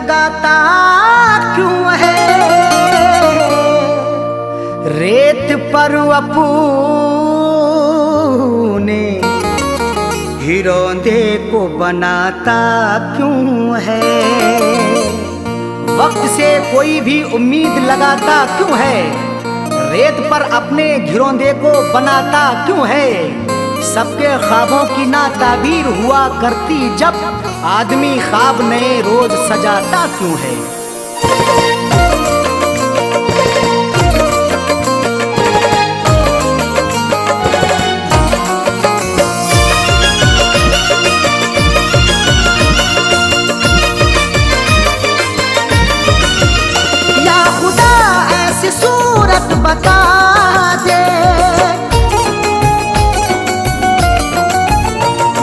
लगाता क्यों है, रेत पर अपने हिरोंदे को बनाता क्यों है। वक्त से कोई भी उम्मीद लगाता क्यों है, रेत पर अपने घिरौंदे को बनाता क्यों है। सबके ख्वाबों की ना ताबीर हुआ करती जब, आदमी ख्वाब नए रोज सजाता क्यों है। या खुदा ऐसी सूरत बता दे,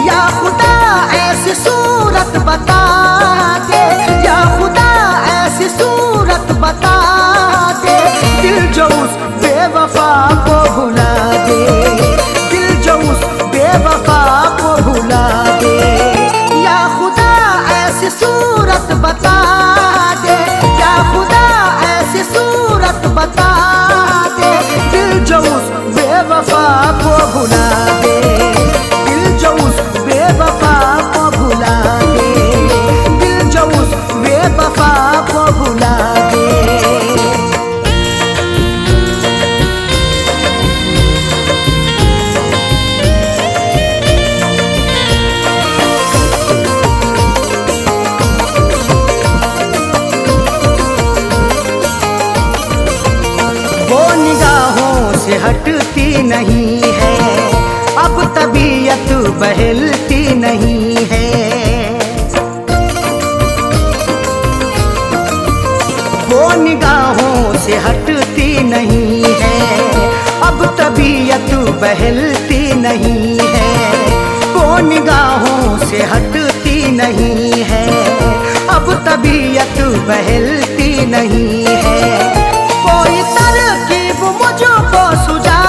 या खुदा ऐसी सूरत बता दे, या खुदा ऐसी सूरत बता दे, दिल जो उस बेवफा को भुला दे, दिल जो उस बेवफा को भुला दे। या खुदा ऐसी सूरत बता दे, या खुदा ऐसी सूरत बता दे, दिल जो उस बेवफा को भुला दे, दिल जो उस बेवफा को भुला दे, दिल जो उस बेवफा को भुला दे। वो निगाहों से हटती नहीं है, अब तबीयत बहलती नहीं है। वो निगाहों से हटती नहीं है, अब तबीयत बहलती नहीं है। वो निगाहों से हटती नहीं है, अब तबीयत बहलती नहीं है। कोई तरकीब मुझको सुझा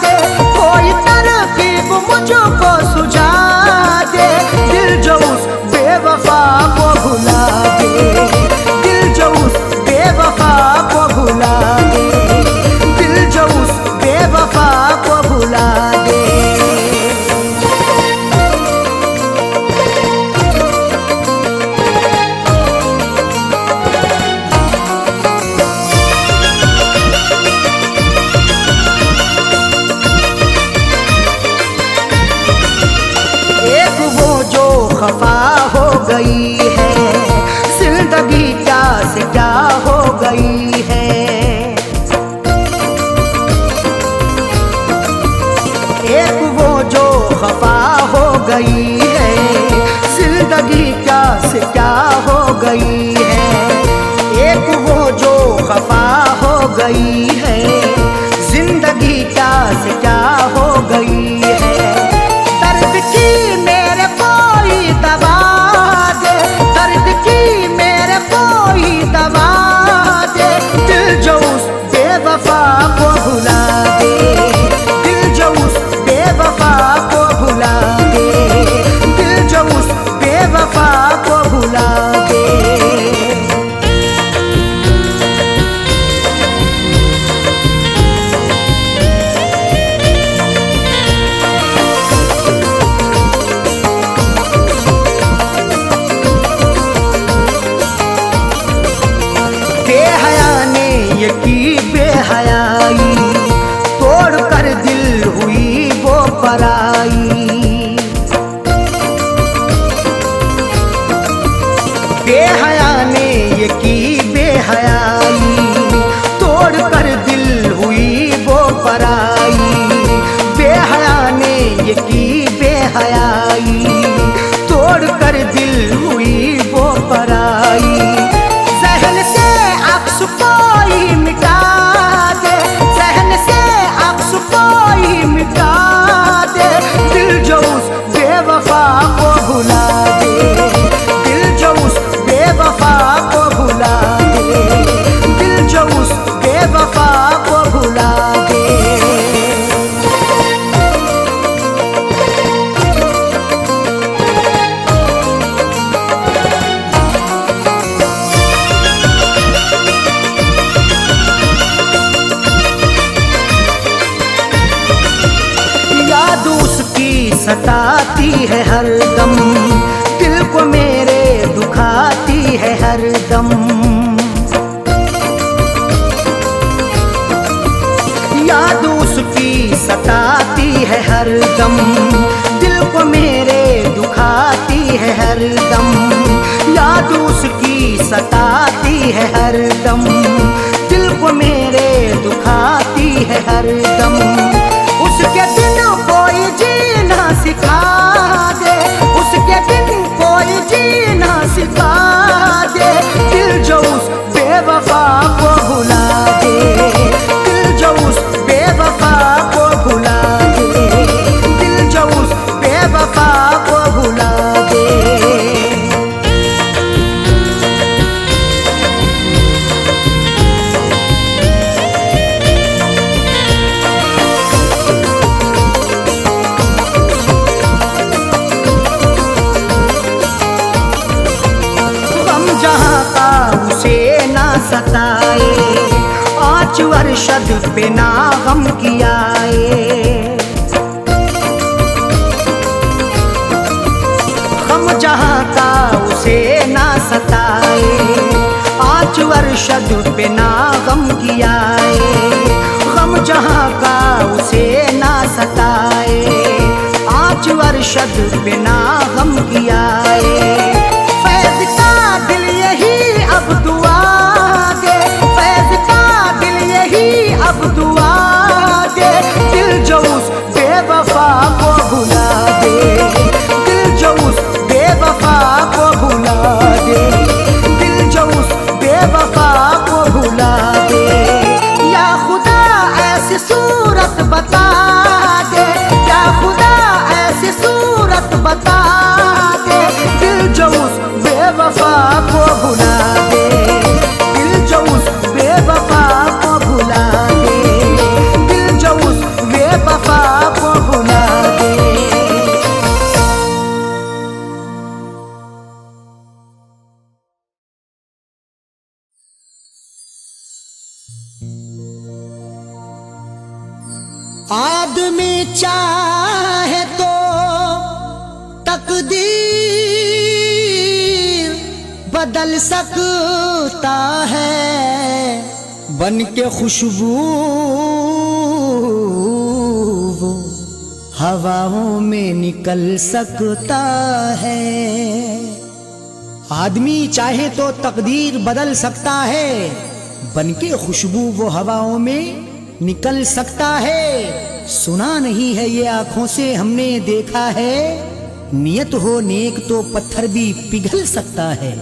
दे, कोई तरकीब मुझको सुझा दे, दिल जो उस बेवफा को भुला दे, दिल जो उस बेवफा को भुला दे, दिल जो उस बेवफा को भुला दे। खफा हो गई है जिंदगी, क्या से क्या हो गई है। एक वो जो खफा हो गई है जिंदगी, क्या से क्या हो गई है। एक वो जो खफा हो गई है जिंदगी, क्या से क्या हो गई है। दर्द की मेरे कोई दवा दे, दर्द की मेरे कोई दवा दे, दिल जो उस बेवफा को भुला दे, दिल जो उस बेवफा को भुला दे, दिल जो उस बेवफा को भुला दे। है हरदम, दिल को मेरे दुखाती है हरदम। याद उसकी सताती है हरदम, दिल को मेरे दुखाती है हरदम। याद उसकी सताती है हरदम, दिल को मेरे दुखाती है हरदम। उसके बिन कोई जीना सिखा दे, उसके बिन कोई जीना सिखा दे। दिल जो उस बेवफा को भुला दे, दिल जो उस बेवफा को भुला दे, दिल जो उस बेवफा को भुला दे। सताए आँच अरशद पे ना गम कियाए, गम जहाँ का उसे ना सताए। आँच अरशद पे ना गम कियाए, गम जहाँ का उसे ना सताए। आँच अरशद पे ना गम कियाए। फैज़ का दिल यही अब दुआ अब दुआ दे, दिल जो उस बेवफा को भुला दे, दिल जो उस बेवफा को भुला दे, दिल जो उस बेवफा को भुला दे। या खुदा ऐसी सूरत बता दे, या खुदा ऐसी सूरत बता दे। दिल जो उस बेवफा को भुला दे, दिल जो उस बेवफा को भुला दे, दिल जो उस बेवफा को भुला दे। आदमी चाहे तो तकदीर बदल सकता है, बन के खुशबू वो हवाओं में निकल सकता है। आदमी चाहे तो तकदीर बदल सकता है, बन के खुशबू वो हवाओं में निकल सकता है। सुना नहीं है ये आंखों से हमने देखा है, नियत हो नेक तो पत्थर भी पिघल सकता है।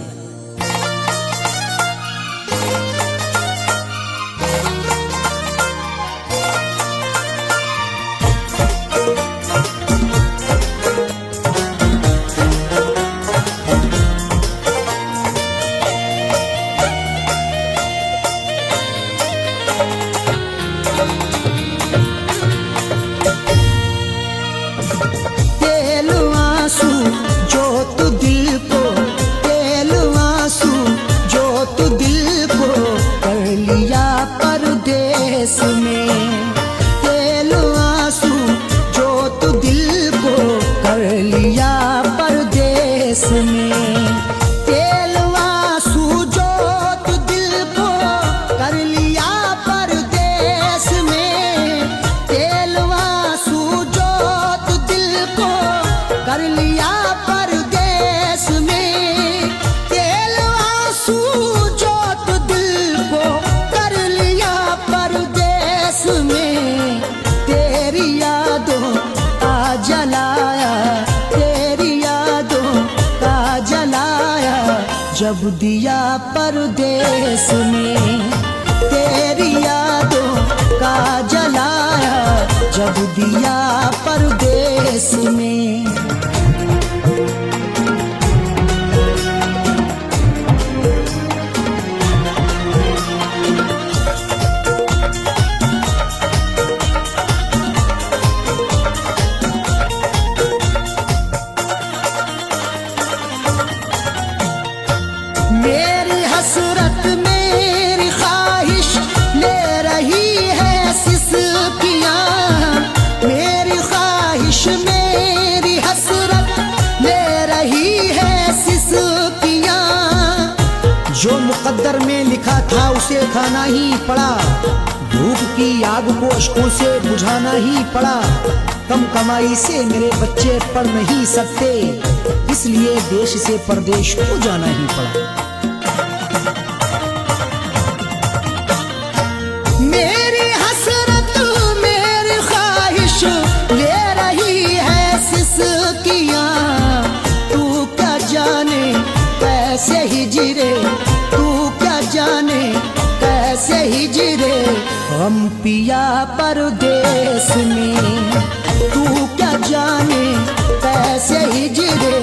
जब दिया परदेस में, तेरी यादों का जलाया जब दिया परदेस में। मेरी हसरत मेरी ख्वाहिश ले रही है सिसकियाँ, मेरी ख्वाहिश मेरी हसरत मुकद्दर में लिखा था उसे खाना ही पड़ा, भूख की आग को अश्कों से बुझाना ही पड़ा। कम कमाई से मेरे बच्चे पढ़ नहीं सकते, इसलिए देश से परदेश को जाना ही पड़ा। मेरी हसरत मेरी ख्वाहिश ले रही है सिसकियां, तू क्या जाने कैसे हिजरे, तू क्या जाने कैसे हिजरे हम पिया परदेश में, तू क्या जाने कैसे हिजरे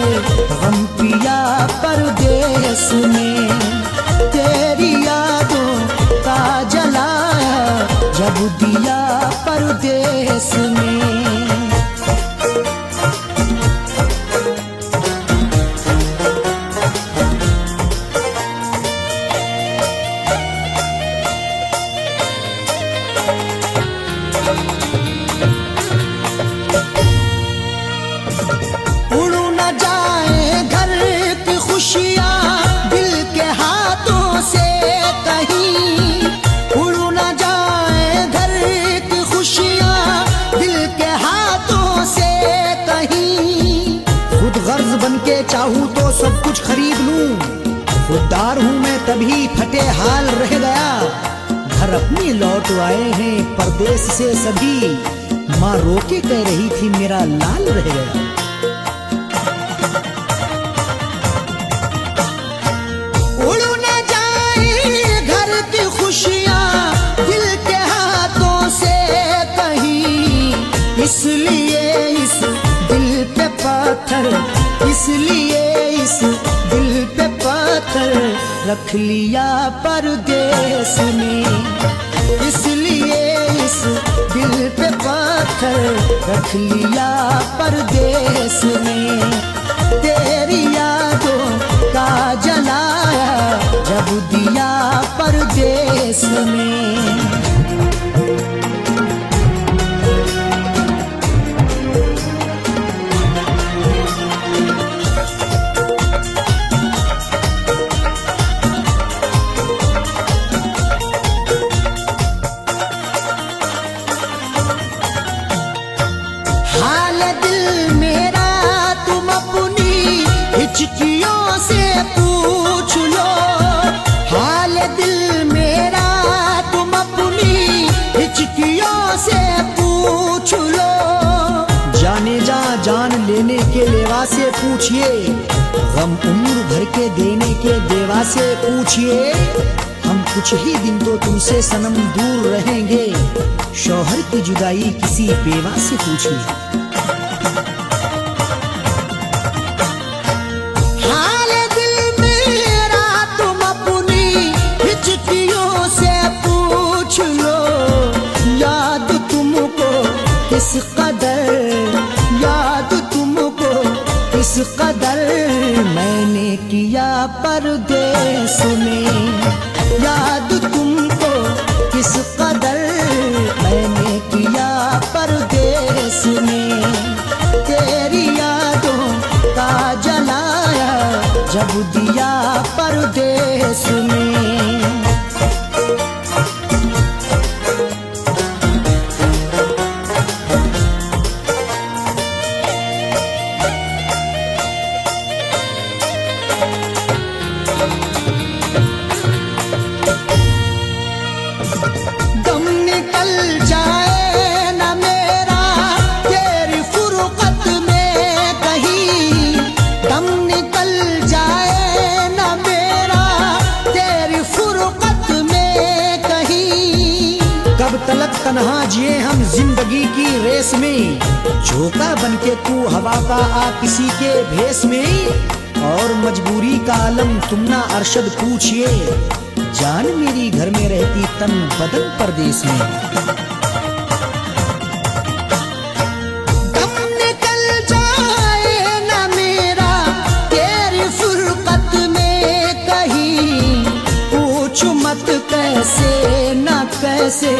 हम पिया परदेश में। तेरी यादों का जलाया जब दिया परदेश में। बनके चाहूं तो सब कुछ खरीद लूं, खुददार हूं मैं तभी फटे हाल रह गया। घर अपने लौट आए हैं परदेश से सभी, माँ रोके कह रही थी मेरा लाल रह गया। उड़ न जाए घर की खुशियां दिल के हाथों से कहीं, इसलिए इस दिल पे पत्थर, इसलिए इस दिल पे पत्थर रख लिया परदेश में, इसलिए इस दिल पे पत्थर रख लिया परदेश में। तेरी यादों का जलाया जब दिया परदेश में। हिचकियों से पूछ लो हाल दिल मेरा, तुम अपनी हिचकियों से पूछ लो। जाने जा जान लेने के लेवा से पूछिए, गम उम्र भर के देने के देवा से पूछिए। हम कुछ ही दिन तो तुमसे सनम दूर रहेंगे, शौहर की जुदाई किसी बेवा से पूछिए। किस कदर याद तुमको, किस कदर मैंने किया परदेश में, याद तुमको किस कदर मैंने किया परदेश में। तेरी यादों का जलाया जब दिया परदेश में। तलक तन्हा जिए हम जिंदगी की रेस में, झोंका बनके तू हवा का आ किसी के भेस में। और मजबूरी का आलम तुम ना अरशद पूछिए, जान मेरी घर में रहती तन बदन परदेश में। दम निकल जाए ना मेरा तेरी फुरकत में कहीं, पूछ मत कैसे न कैसे,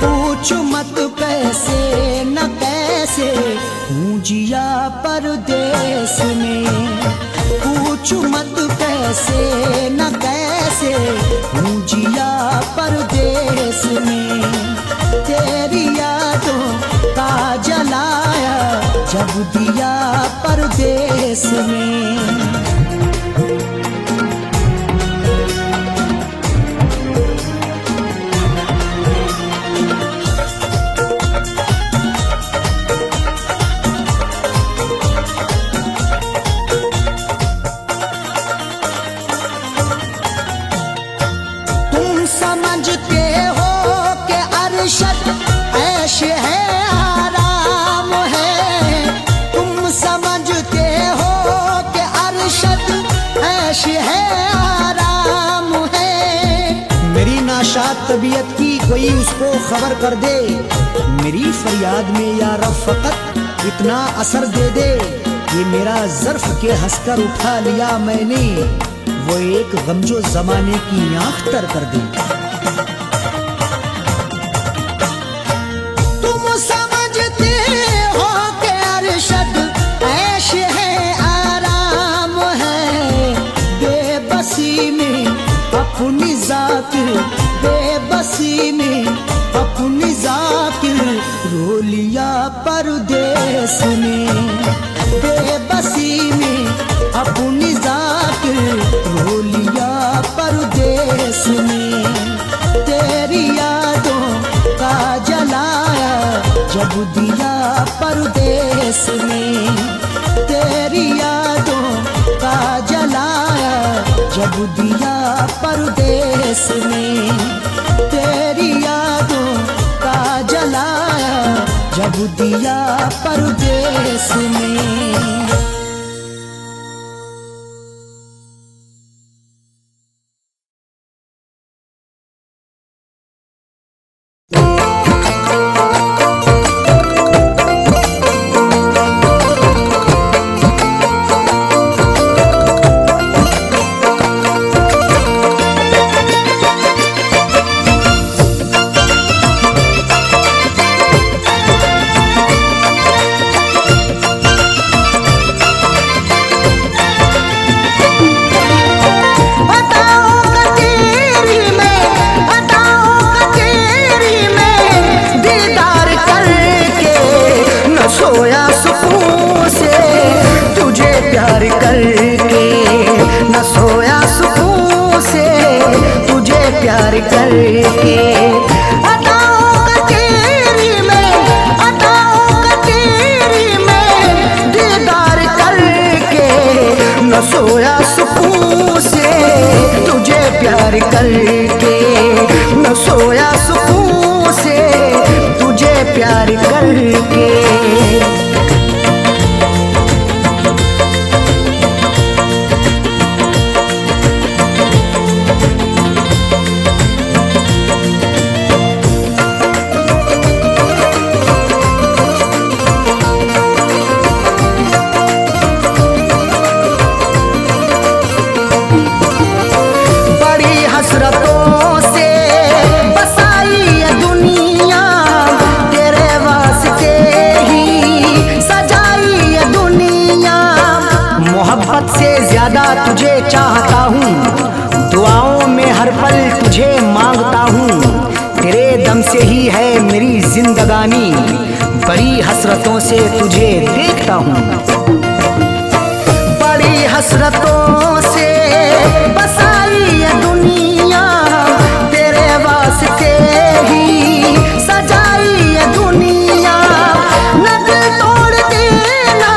पूछ मत कैसे न कैसे हूँ जिया परदेश में, पूछ मत कैसे न कैसे जिया परदेस में, तेरी यादों का जलाया जब दिया परदेस में। समझते हो कि अरशद ऐश है आराम है, तुम समझते हो कि अरशद ऐश है आराम है। मेरी नाशाद तबीयत की कोई उसको खबर कर दे, मेरी फरियाद में या रब फकत इतना असर दे दे। ये मेरा ज़र्फ के हंसकर उठा लिया मैंने, वो एक गमजो जमाने की आंख तर कर दी। तुम समझते हो कि अरशद ऐश है आराम है, बेबसी में अपनी जाकिर, बेबसी में अपनी जाकिर रो लिया परदेस में, बेबसी में अपनी जाकिर रो लिया परदेस में। तेरी यादों का जलाया जब दिया परदेस में, तेरी यादों का जलाया जब दिया परदेस में, तेरी यादों का जलाया जब दिया परदेस में। सोया सुकून से तुझे प्यार करके, न सोया सुकून से तुझे प्यार करके। तुझे चाहता हूँ, दुआओं में हर पल तुझे मांगता हूँ, तेरे दम से ही है मेरी जिंदगानी, बड़ी हसरतों से तुझे देखता हूँ, बड़ी हसरतों से बसाई ये दुनिया, तेरे वास्ते ही सजाई ये दुनिया। न दिल तोड़ देना,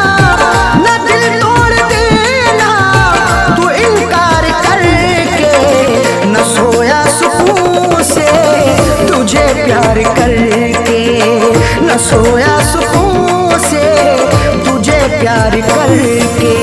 न दिल तोड़ देना, तू इनकार करके, न सोया सुकून से तुझे प्यार करके, न सोया सुकून से तुझे प्यार करके।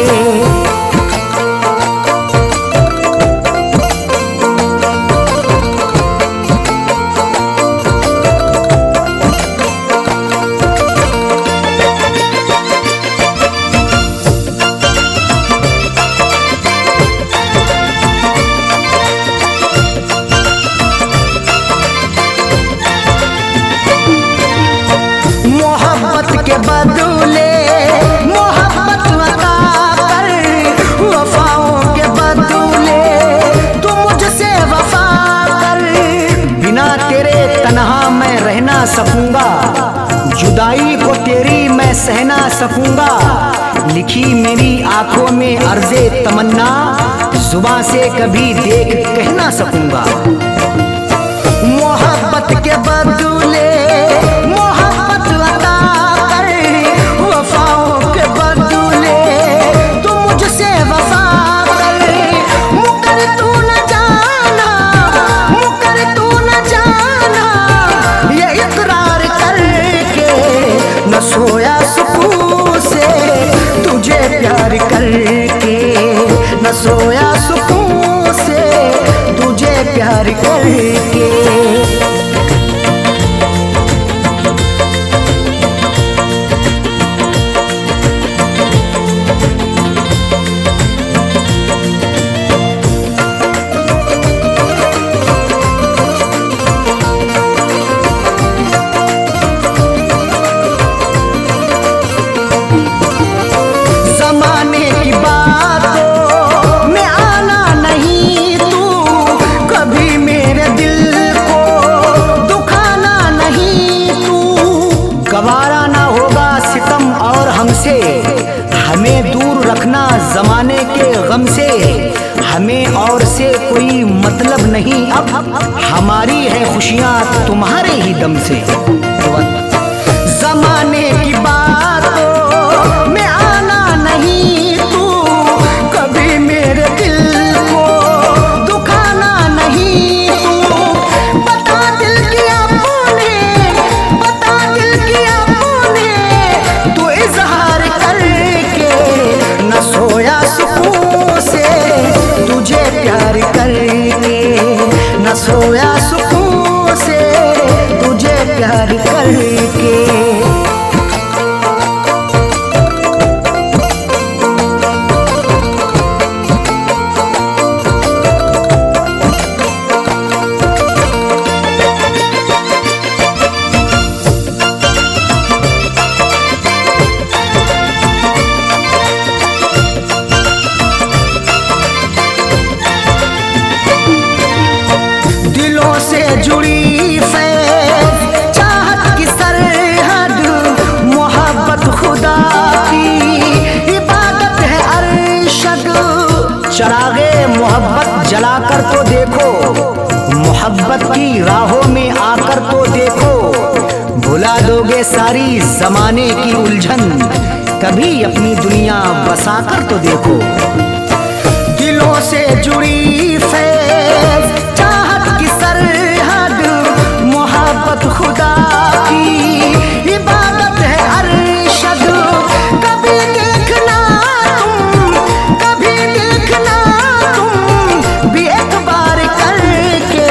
दिखी मेरी आंखों में अर्ज़े तमन्ना, जुबां से कभी देख कह ना सकूंगा। मोहब्बत के बदले मोहब्बत अता कर, वफाओं के बदले तू मुझसे वफा कर। मुकर तू न जाना, मुकर तू न जाना, ये इकरार करके न सोया सुकून से तुझे प्यार करके, न सोया सुकून से तुझे प्यार करके। गवारा ना होगा सितम और हमसे, हमें दूर रखना जमाने के गम से। हमें और से कोई मतलब नहीं अब, हमारी है खुशियाँ तुम्हारे ही दम से। जमाने की बातों में आना नहीं तू, कभी मेरे दिल को दुखाना नहीं तू। बता दिल की आपने, बता दिल की आपने, तू इजहार करके न सोया सुकून से तुझे प्यार करके, न सोया सुकून से तुझे प्यार करके। दिलों से जुड़ी फैज़ चाहत की सरहद, मोहब्बत खुदा की इबादत है अरशद। चरागे मोहब्बत जलाकर तो देखो, मोहब्बत की राहों में आकर तो देखो। भुला दोगे सारी जमाने की उलझन, कभी अपनी दुनिया बसाकर तो देखो। दिलों से जुड़ी फैज़ चाहत की सरहद, मोहब्बत खुदा की इबादत है अरशद। कभी देखना तुम, कभी देखना तुम भी एक बार करके,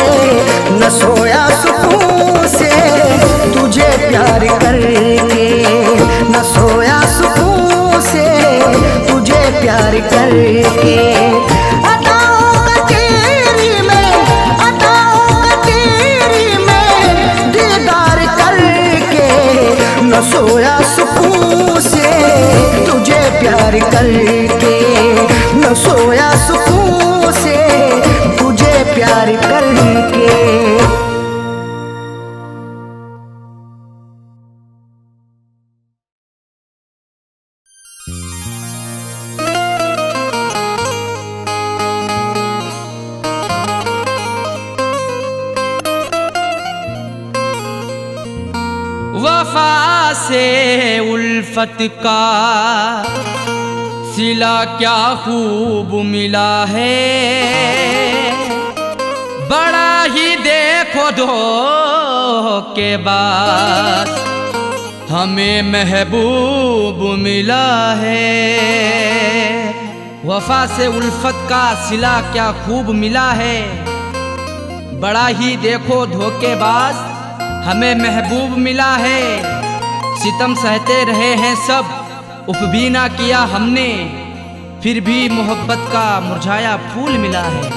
न सोया सुकून से तुझे प्यार करके, न सोया सुकून से तुझे प्यार करके। न सोया सुकून से तुझे प्यार करके, न सोया सुकून से तुझे प्यार करके। वफा से उल्फत का सिला क्या खूब मिला है, बड़ा ही देखो धोखे बाद हमें महबूब मिला है। वफा से उल्फत का सिला क्या खूब मिला है, बड़ा ही देखो धोखेबाज हमें महबूब मिला है। सितम सहते रहे हैं सब, उफ भी ना किया हमने, फिर भी मोहब्बत का मुरझाया फूल मिला है।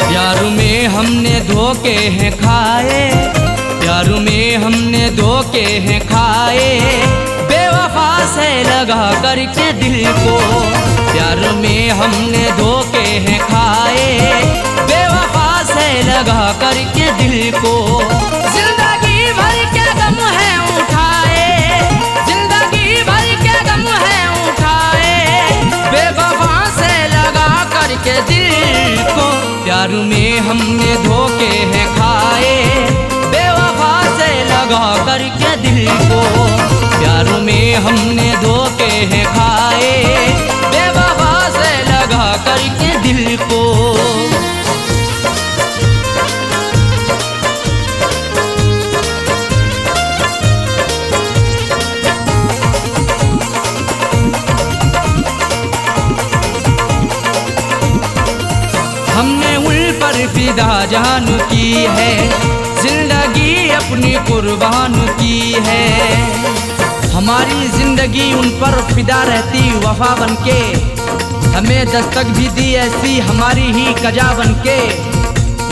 प्यार में हमने धोखे हैं खाए, प्यार में हमने धोखे हैं खाए, बेवफा से लगा करके दिल को, प्यार में हमने धोखे हैं खाए, बेवफा से लगा करके दिल को। जिंदगी भर के गम है उठाए, जिंदगी भर के गम है उठाए, बेवफा से लगा करके दिल को, प्यार में हमने धोखे हैं खाए, बेवफा से लगा करके दिल को, प्यार में हमने धोखे हैं खाए, बेवफा से लगा करके दिल को। हमने उन पर फिदा जान की है, जिंदगी अपनी कुर्बान की है, हमारी जिंदगी उन पर फिदा रहती वफा बनके, हमें दस्तक भी दी ऐसी हमारी ही कजा बनके,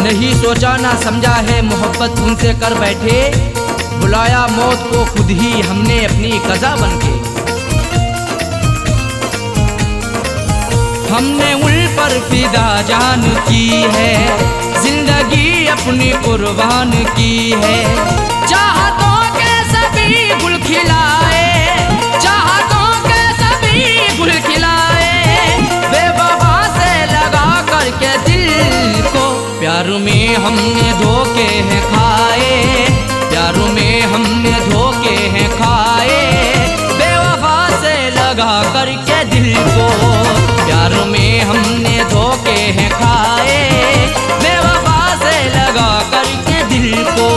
नहीं सोचा ना समझा है मोहब्बत उनसे कर बैठे, बुलाया मौत को खुद ही हमने अपनी कजा बनके। हमने उन पर फिदा जान की है, जिंदगी अपनी कुर्बान की है, चाहतों के सभी गुल खिलाए, चाहतों के सभी गुल खिलाए, बेवफा से लगा करके दिल को, प्यार में हमने धोखे हैं खाए, प्यार में हमने धोखे हैं खाए, बेवफा से लगा करके दिल को, प्यार में हमने धोखे हैं खाए, बेवफा से लगा करके दिल को।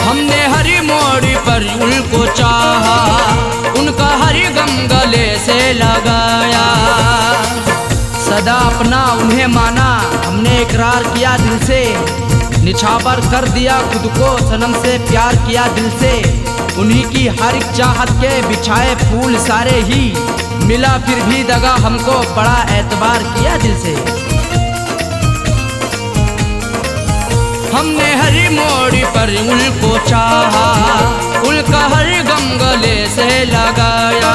हमने हर मोड़ पर उनको चाहा, उनका हर गम गले से लगाया, सदा अपना उन्हें माना, हमने इकरार किया दिल से, निछावर कर दिया खुद को सनम से, प्यार किया दिल से, उन्हीं की हर एक चाहत के बिछाए फूल सारे ही, मिला फिर भी दगा हमको, बड़ा एतबार किया दिल से। हमने हर मोड़ पर उनको चाहा, उनका हर गम गले से लगाया,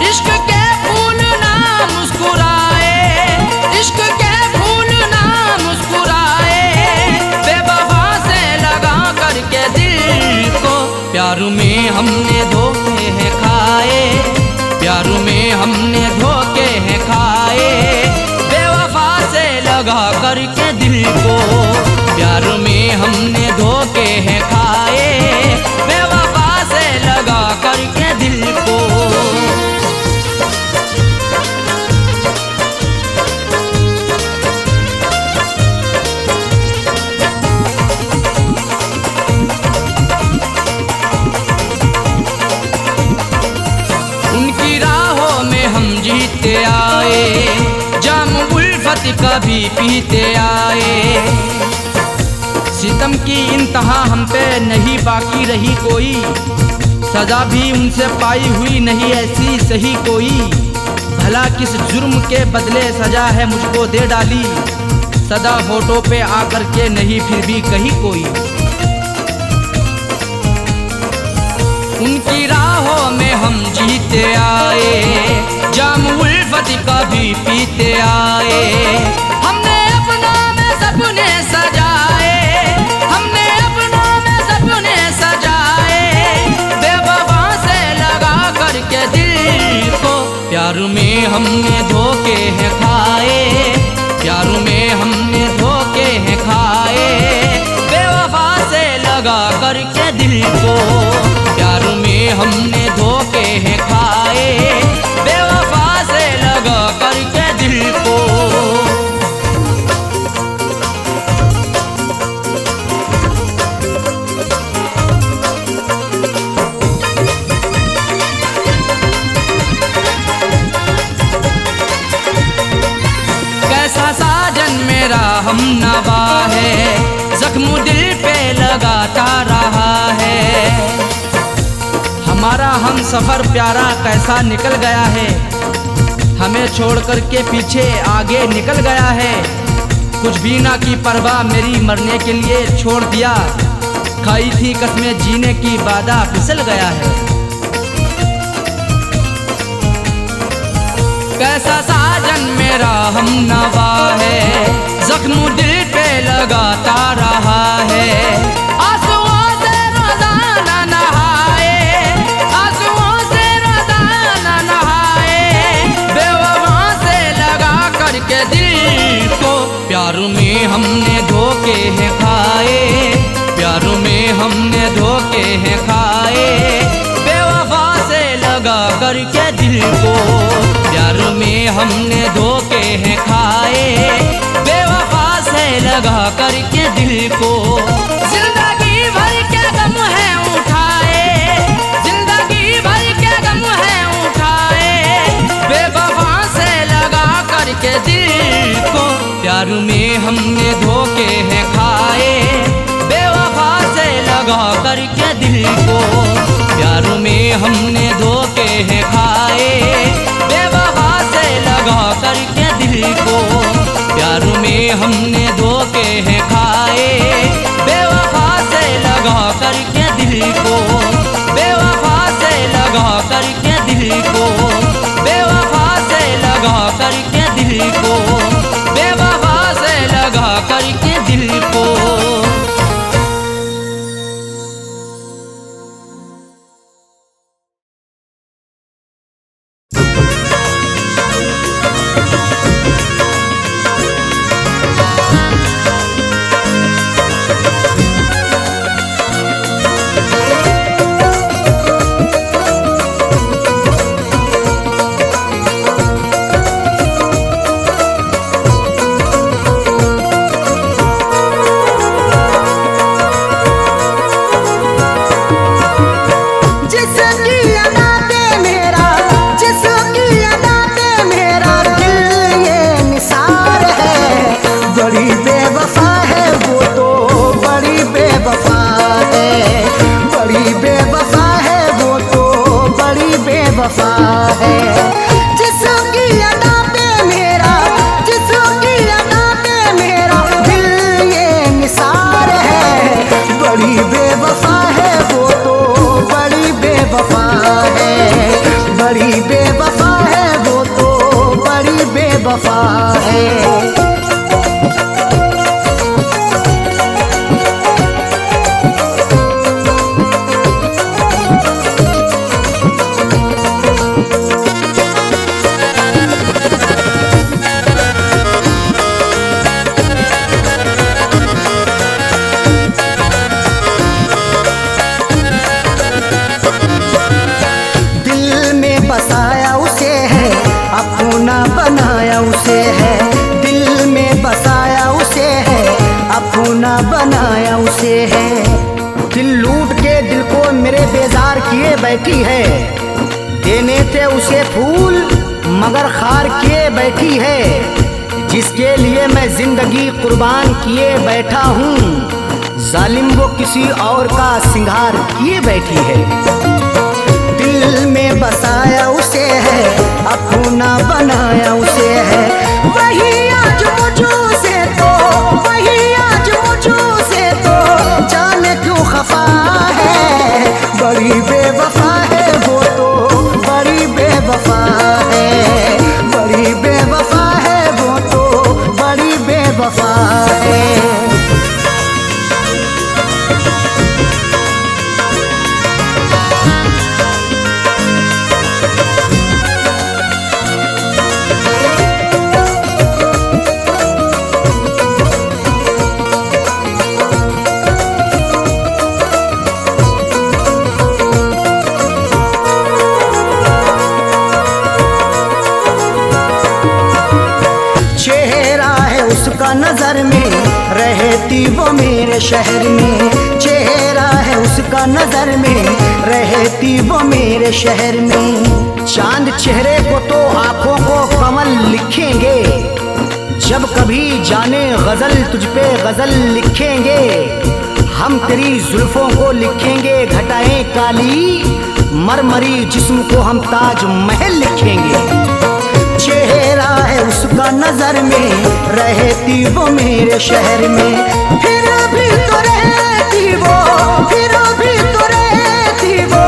इश्क के फूल ना मुस्कुराए, इश्क के फूल ना मुस्कुराए, बेवफा से लगा करके दिल को, प्यार में हमने धोखे हैं खाए, प्यार में हमने धोखे हैं खाए, बेवफा से लगा करके दिल को, प्यार में हमने धोखे हैं खाए, बेवफा से लगा करके दिल को। उनकी राहों में हम जीते आए, जाम उल्फत का भी पीते आए, सितम की इंतहा हम पे नहीं बाकी रही कोई, सजा भी उनसे पाई हुई नहीं ऐसी सही कोई, भला किस जुर्म के बदले सजा है मुझको दे डाली, सदा होठों पे आकर के नहीं फिर भी कही कोई। उनकी राहों में हम जीते आए, जाम उल्फत का भी पीते आए, हमने अपना में सपने सजाए, हमने अपना में सपने सजाए, बेवफा से लगा करके दिल को, प्यार में हमने धोखे हैं खाए, प्यार में हमने धोखे हैं खाए, बेवफा से लगा करके दिल को, प्यार में हमने धोखे हैं खाए, बेवफा से लगा करके दिल को। कैसा साजन मेरा हम नवा है, जख्म दिल पे लगाता रहा है, हमारा हम सफर प्यारा कैसा निकल गया है, हमें छोड़ कर के पीछे आगे निकल गया है। कुछ भी ना की परवाह मेरी मरने के लिए छोड़ दिया, खाई थी कसमें जीने की वादा फिसल गया है। कैसा साजन मेरा हम नवा है, जख्म दिल पे लगाता रहा है। आंसुओं से रोजाना नहाए, आंसुओं से रोजाना नहाए, बेवफा से लगा करके दिल को प्यार में हमने धोखे हैं खाए, प्यार में हमने धोखे हैं खाए, बेवफा से लगा करके दिल को प्यार में हमने धोखे हैं खाए, बेवफा से लगा करके दिल को। जिंदगी भर के गम है उठाए, जिंदगी भर के गम है उठाए, बेवफा से लगा करके दिल को प्यार में हमने धोखे हैं खाए, बेवफा से लगा करके दिल को प्यार में हमने धोखे हैं खाए, बेवफा से लगा करके दिल को प्यार में हमने धोखे हैं खाए, बेवफा से लगा करके दिल को, बेवफा से लगा करके दिल को, बेवफा से लगा करके दिल को, बेवफा से लगा करके दिल को। बनाया उसे है, दिल लूट के दिल को मेरे बेजार किए बैठी है, देने थे उसे फूल मगर खार किए बैठी है, जिसके लिए मैं जिंदगी कुर्बान किए बैठा हूँ, जालिम वो किसी और का सिंगार किए बैठी है। दिल में बसाया उसे है, अपना बनाया उसे है, वही आज मुझसे तो, वही आज मुझसे तो जाने क्यों खफा है, बड़ी बेवफा है वो तो, बड़ी बेवफा है, बड़ी बेवफा है वो तो, बड़ी बेवफा है। उसका नजर में रहती वो मेरे शहर में, चेहरा है उसका नजर में रहती वो मेरे शहर में, चांद चेहरे को तो आंखों को कमल लिखेंगे, जब कभी जाने गजल तुझ पे गजल लिखेंगे, हम तेरी जुल्फों को लिखेंगे घटाएं काली, मरमरी जिस्म को हम ताज महल लिखेंगे। चेहरा है उसका नजर में, रहती वो मेरे शहर में, फिर भी तो रहती वो, फिर भी तो रहती वो,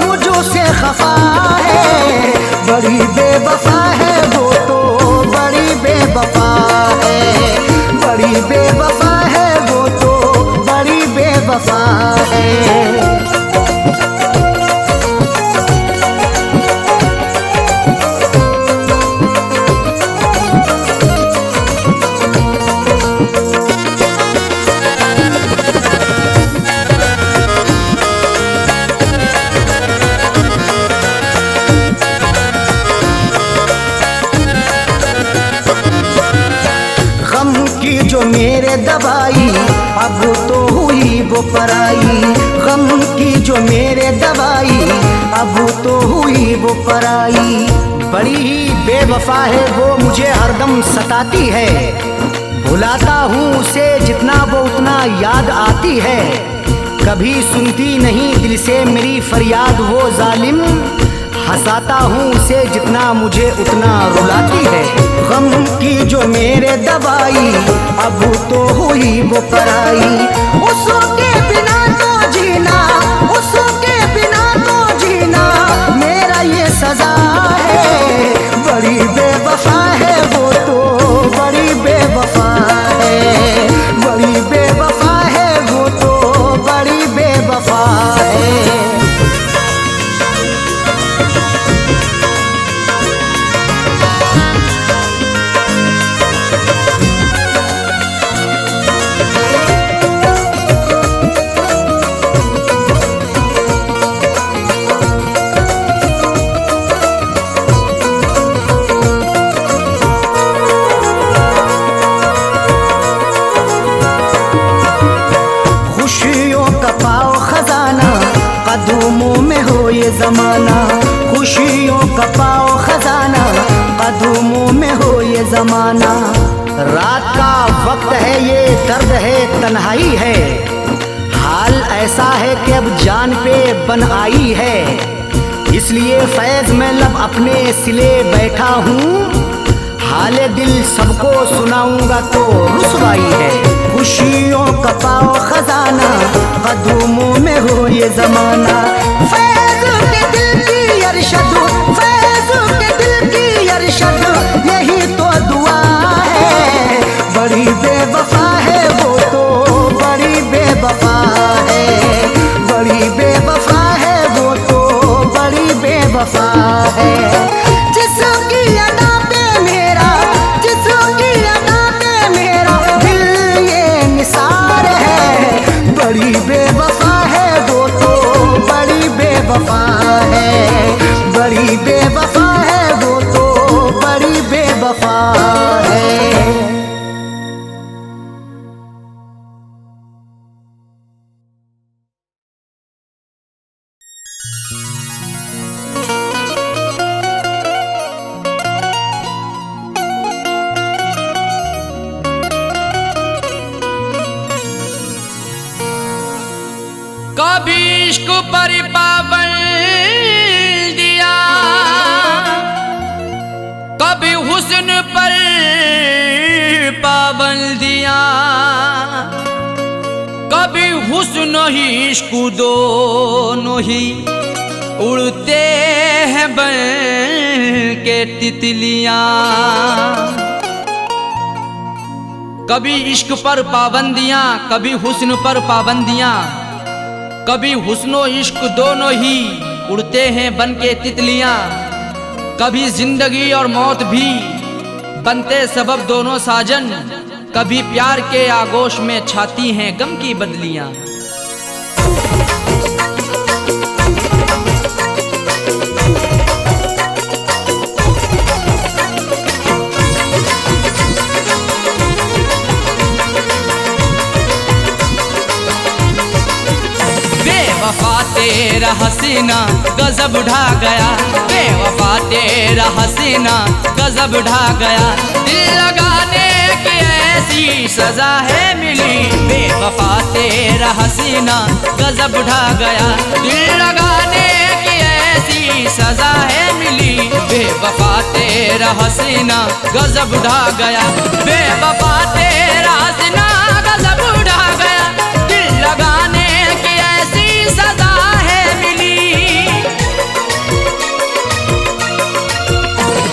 मुझो से खफा है, बड़ी बेवफा है वो तो, बड़ी बेवफा है, बड़ी बेवफा है वो तो, बड़ी बेवफा है। जो मेरे दवाई अब तो हुई वो पराई, गम की जो मेरे दवाई अब तो हुई वो पराई। बड़ी ही बेवफा है वो, मुझे हरदम सताती है, भुलाता हूँ उसे जितना वो उतना याद आती है। कभी सुनती नहीं दिल से मेरी फरियाद वो जालिम, हंसाता हूँ उसे जितना मुझे उतना रुलाती है। गम की जो मेरे दवाई अब तो हुई वो पराई, उसके बिना तो जीना, उसके बिना तो जीना मेरा ये सजा है। बड़ी बेवफा है वो तो, बड़ी बेवफा है, बड़ी बेवफा है वो तो, बड़ी बेवफा है। कदमों में हो ये ज़माना, खुशियों का पाओ खजाना, कदमों में हो ये ज़माना। रात का वक्त है ये, दर्द है तन्हाई है, हाल ऐसा है कि अब जान पे बन आई है। इसलिए फैज़ में लब अपने सिले बैठा हूँ, हाले दिल सबको सुनाऊंगा तो रुसवाई है। खुशियों का पाओ खजाना, कदमों में हो ये ज़माना। फैज़ के दिल की अरशद, फैज़ के दिल की अरशद, यही तो दुआ है। बड़ी बेवफा है वो तो, बड़ी बेवफा है, बड़ी बेवफा है वो तो, बड़ी बेवफा है। जिसकी अदा पे मेरा, जिसकी अदा पे मेरा दिल ये निसार है। बड़ी बेवफा है वो तो, बड़ी बेवफा है, बड़ी बेवफा है वो तो, बड़ी बेवफा है। कभी इश्क पर पाबंद दिया, कभी हुस्न पर पाबंदियां, कभी हुस्न ही इश्क दोनों ही उड़ते हैं बन के तितलियां। कभी इश्क पर पाबंदियां, कभी हुस्न पर पाबंदियां, कभी हुस्नो इश्क दोनों ही उड़ते हैं बन के तितलियां। कभी जिंदगी और मौत भी बनते सबब दोनों साजन, कभी प्यार के आगोश में छाती हैं गम की बदलियां। बेवफा तेरा हसीना गजब ढा गया, बेवफा तेरा हसीना गजब ढा गया। दिल लगाने की ऐसी सजा है मिली, बेवफा तेरा हसीना गजब ढा गया। दिल लगाने की तेरी सजा है मिली। बेवफा तेरा हसीना गजब ढा गया, बेवफा तेरा हसीना गजब ढा गया, दिल लगाने की ऐसी सजा है मिली।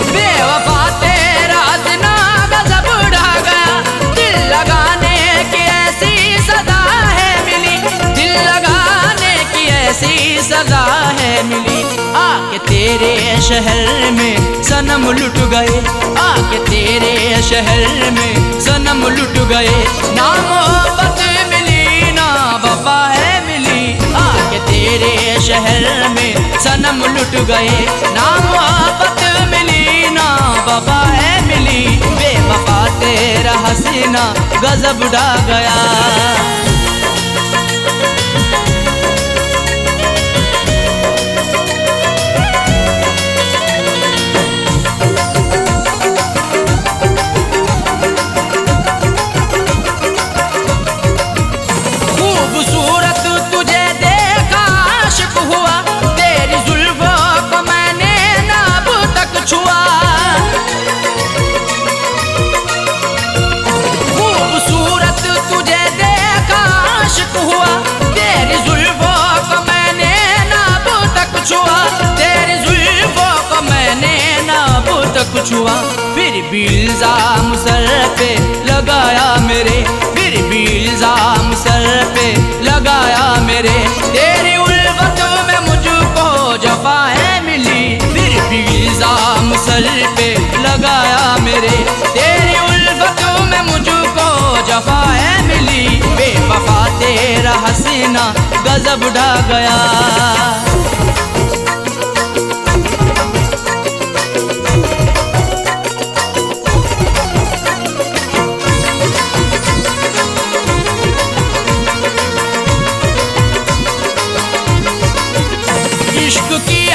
बेवफा तेरा हसीना गजब ढा गया, दिल लगाने की ऐसी सजा है मिली, दिल लगाने की ऐसी सजा है मिली। आके तेरे शहर में सनम लुट गए, आके तेरे शहर में सनम लुट गए, ना मोहब्बत मिली ना वफा है मिली। आके तेरे शहर में सनम लुट गए, ना मोहब्बत मिली ना वफा है मिली। बेवफा तेरा हसीना गजब ढा गया। कुछ हुआ फिर भी इल्जाम सर पे लगाया मेरे, फिर भी इल्जाम सर पे लगाया मेरे। तेरी उल्फत में मुझको जफा है मिली, फिर भी इल्जाम सर पे लगाया मेरे। तेरी उल्फत में मुझको जफा है मिली। बेवफा तेरा हसीना गजब ढा गया।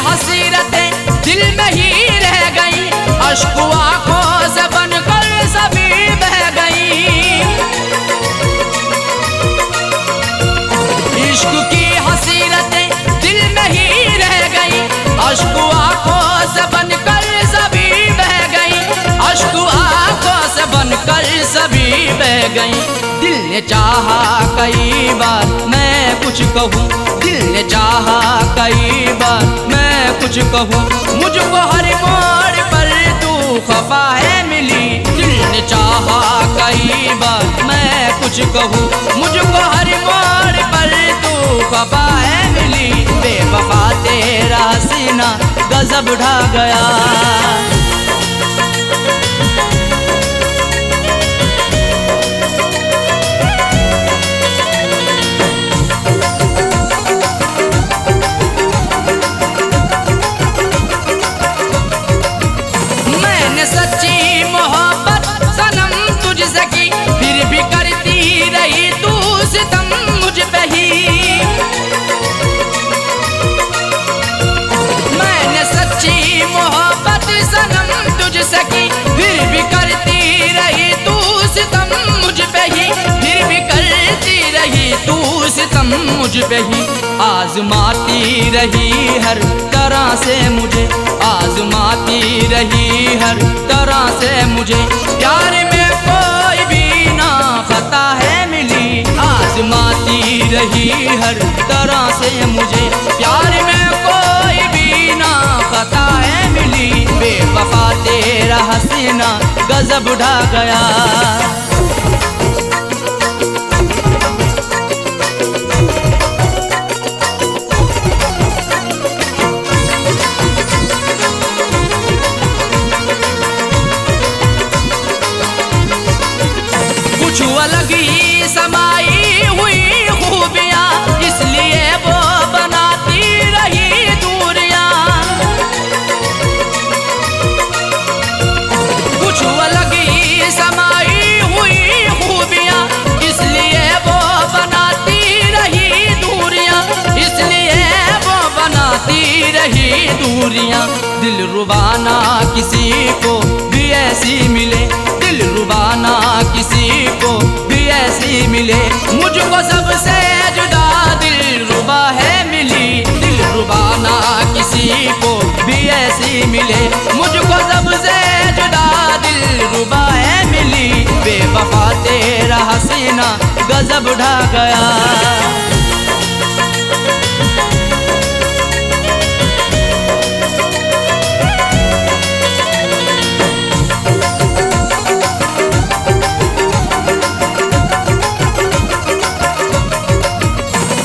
हसीरतें दिल में ही रह गई, अश्क आंखों से बनकर सभी बह गई। इश्क की हसीरतें दिल में ही रह गई, अश्क आंखों से बनकर सभी बह गई, अश्क आंखों से बनकर सभी बह गई। दिल ने चाहा कई बार मैं कुछ कहूँ, दिल ने चाहा कई बार मैं कुछ कहूँ, मुझको हर मोड़ पर तू खफा है मिली। दिल ने चाहा कई बार मैं कुछ कहूँ, मुझको हर मोड़ पर तू खफा है मिली। बेवफा तेरा हसीना गजब ढा गया। सच्ची मोहब्बत सनम तुझसे की, फिर भी करती रही तू सितम मुझ पे ही। मैंने सच्ची मोहब्बत सनम तुझसे की, फिर भी करती रही तू सितम मुझ पे ही, फिर भी करती रही तू सितम मुझ पे ही। आजमाती रही हर तरह से मुझे, आजमाती रही हर तरह से मुझे। प्यार में कोई भी ना खता है मिली, आजमाती रही हर तरह से मुझे। प्यार में कोई भी ना खता है मिली। बेवफा तेरा हसीना गजब ढा गया। कुछ अलग ही समाई हुई खूबियाँ, इसलिए वो बनाती रही दूरियाँ। कुछ अलग ही समाई हुई खूबियाँ, इसलिए वो बनाती रही दूरियाँ, इसलिए वो बनाती रही दूरियाँ। दिल रुबाना किसी को भी ऐसी मिले, दिल रुबाना किसी को भी ऐसी मिले। मुझको सबसे जुदा दिल रुबा है मिली, दिल रुबाना किसी को गजब ढा गया।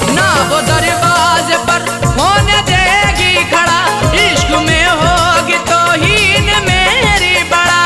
ना वो दरवाजे पर होने देगी खड़ा, इश्क में होगी तौहीन मेरी बड़ा।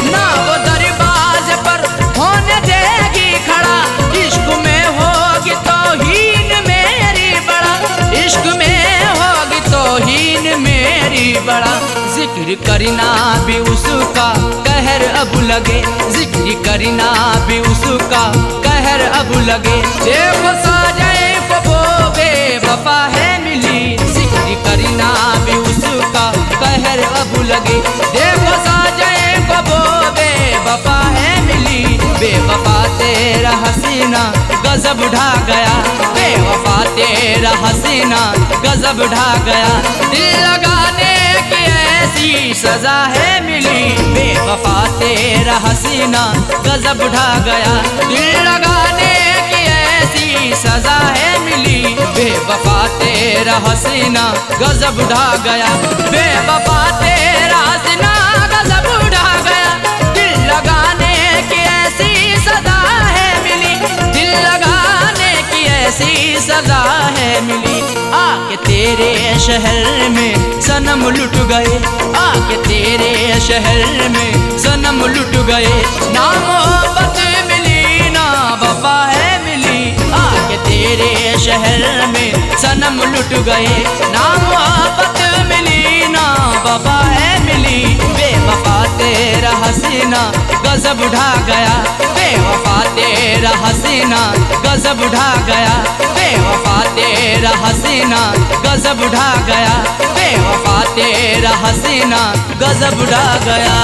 ना वो दरवाजे पर होने देगी खड़ा, इश्क में होगी तौहीन मेरी बड़ा। इश्क में होगी तौहीन मेरी बड़ा। जिक्र करना भी उसका कहर अब लगे, जिक्र करना भी उसका कहर अब लगे। देखो साजाए वो बेवफा है मिली, जिक्र करना भी उसका कहर अब लगे। देखो साजाए वो बेवफा है मिली, बेवफा तेरा हसीना गजब ढा गया, बेवफा तेरा हसीना गजब ढा गया। दिल लगाने की ऐसी सजा है मिली, बेवफा तेरा हसीना गजब ढा गया। दिल लगाने की ऐसी सजा है मिली, बेवफा तेरा हसीना गजब ढा गया। बेवफा तेरा हसीना गजब ढा गया। दिल लगाने की ऐसी सजा है मिली, दिल लगाने की ऐसी सजा है मिली। आके तेरे शहर में सनम लुट गए, आके तेरे शहर में सनम लुट गए। ना मोहब्बत मिली ना वफा है मिली, आके तेरे शहर में सनम लुट गए। ना मोहब्बत मिली ना वफा है मिली, बेवफा तेरा हसीना गजब ढा गया, बेवफा तेरा हसीना गजब ढा गया। बेवफा तेरा हसीना गजब ढा गया, बेवफा तेरा हसीना गजब ढा गया।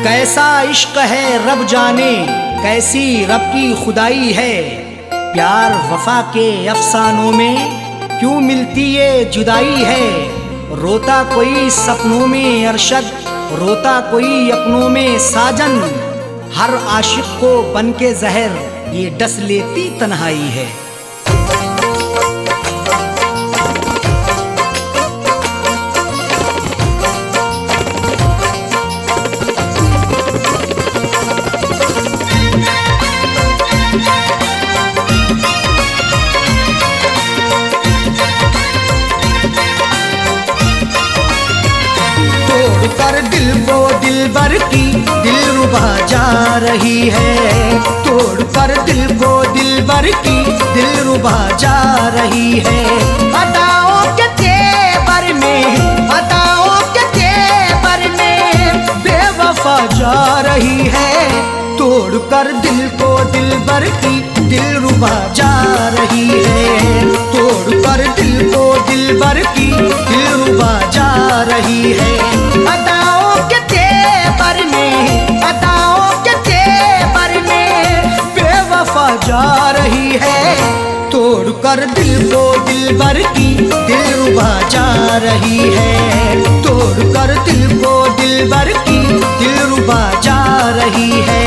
कैसा इश्क है रब जाने, कैसी रब की खुदाई है। प्यार वफा के अफसानों में क्यों मिलती ये जुदाई है। रोता कोई सपनों में अरशद, रोता कोई अपनों में साजन। हर आशिक को बन के जहर ये डस लेती तन्हाई है। कर दिल को दिलबर की दिलरुबा जा रही है, तोड़ कर दिल को दिलबर की दिलरुबा जा रही है। अदाओं के तेवर में, अदाओं के तेवर में बेवफा जा रही है। तोड़ कर दिल को दिलबर की दिलरुबा जा रही है, तोड़ कर दिल को दिलबर की दिलरुबा जा रही है। अदाओं के तेवर में, अदाओं के तेवर में बेवफा जा रही है। तोड़ कर दिल को दिलबर की दिलरुबा जा रही है, तोड़ कर दिल को दिलबर की दिलरुबा जा रही है।